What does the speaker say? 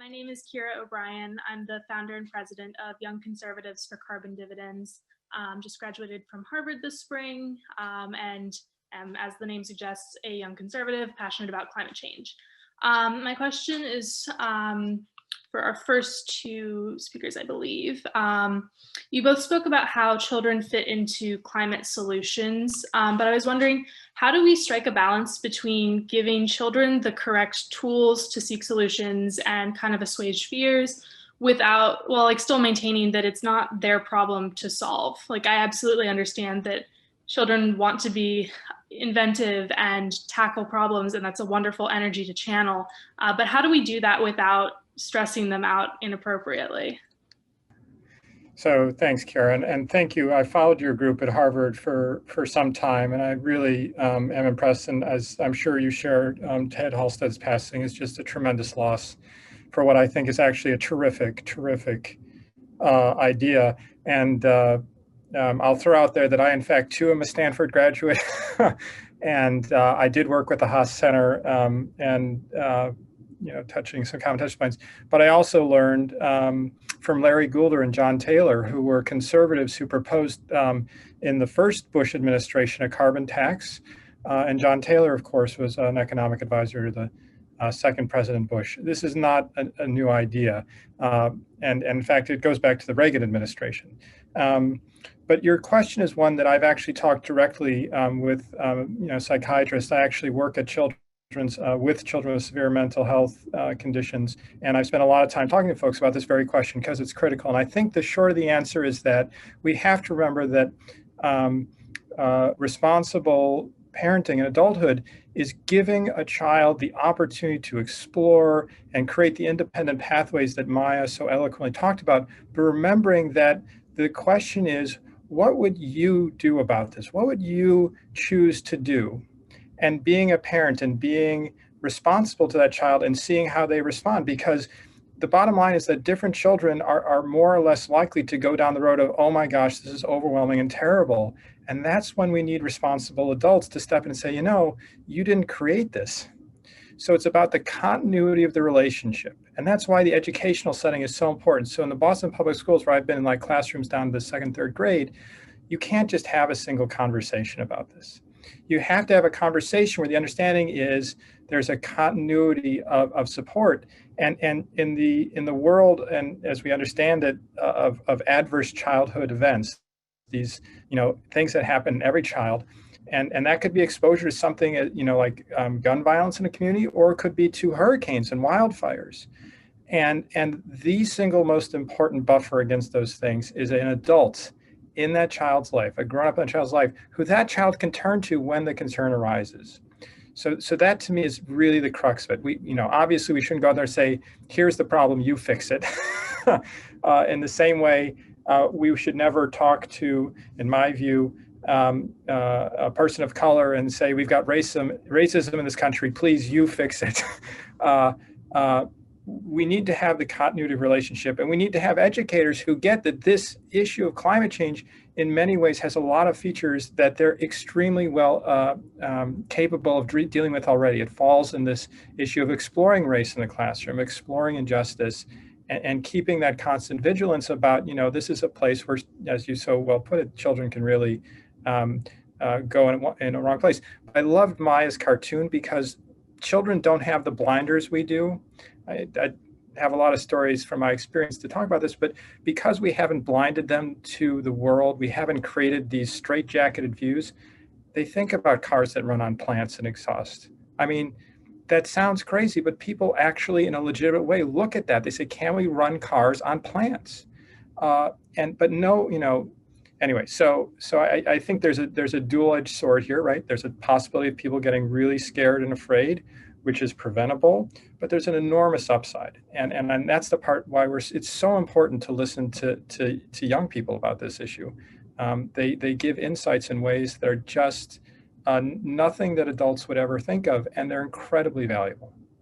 My name is Keira O'Brien. I'm the founder and president of Young Conservatives for Carbon Dividends. Just graduated from Harvard this spring and am, as the name suggests, a young conservative passionate about climate change. My question is for our first two speakers, I believe. You both spoke about how children fit into climate solutions, but I was wondering, how do we strike a balance between giving children the correct tools to seek solutions and kind of assuage fears without, well, like still maintaining that it's not their problem to solve? Like, I absolutely understand that children want to be inventive and tackle problems, and that's a wonderful energy to channel. But how do we do that without stressing them out inappropriately? So thanks, Karen, and thank you. I followed your group at Harvard for some time, and I really am impressed. And as I'm sure you share, Ted Halstead's passing is just a tremendous loss for what I think is actually a terrific idea. And I'll throw out there that I, in fact, too, am a Stanford graduate, and I did work with the Haas Center and touching some common touch points. But I also learned from Larry Goulder and John Taylor, who were conservatives who proposed in the first Bush administration a carbon tax. And John Taylor, of course, was an economic advisor to the second President Bush. This is not a new idea. And in fact, it goes back to the Reagan administration. But your question is one that I've actually talked directly with psychiatrists. I actually work at with children with severe mental health conditions. And I've spent a lot of time talking to folks about this very question because it's critical. And I think the short of the answer is that we have to remember that responsible parenting and adulthood is giving a child the opportunity to explore and create the independent pathways that Maya so eloquently talked about, but remembering that the question is, what would you do about this? What would you choose to do? And being a parent and being responsible to that child and seeing how they respond, because the bottom line is that different children are more or less likely to go down the road of, oh my gosh, this is overwhelming and terrible. And that's when we need responsible adults to step in and say, you didn't create this. So it's about the continuity of the relationship. And that's why the educational setting is so important. So in the Boston Public Schools, where I've been in like classrooms down to the second, third grade, you can't just have a single conversation about this. You have to have a conversation where the understanding is there's a continuity of support. And in the world, and as we understand it, of adverse childhood events, these things that happen in every child, and that could be exposure to something like gun violence in a community, or it could be to hurricanes and wildfires. And the single most important buffer against those things is an adult in that child's life, a grown-up in that child's life, who that child can turn to when the concern arises. So that to me is really the crux of it. We, obviously we shouldn't go out there and say, here's the problem, you fix it. In the same way, we should never talk to, in my view, a person of color and say, we've got racism in this country, please, you fix it. We need to have the continuity of relationship, and we need to have educators who get that this issue of climate change in many ways has a lot of features that they're extremely well capable of dealing with already. It falls in this issue of exploring race in the classroom, exploring injustice, and keeping that constant vigilance about, this is a place where, as you so well put it, children can really go in a wrong place. I loved Maya's cartoon because children don't have the blinders we do. I have a lot of stories from my experience to talk about this, but because we haven't blinded them to the world, we haven't created these straitjacketed views, they think about cars that run on plants and exhaust. I mean, that sounds crazy, but people actually, in a legitimate way, look at that. They say, can we run cars on plants? But no, anyway, so I think there's a dual-edged sword here, right? There's a possibility of people getting really scared and afraid, which is preventable, but there's an enormous upside. And that's the part why it's so important to listen to young people about this issue. They give insights in ways that are just nothing that adults would ever think of, and they're incredibly valuable.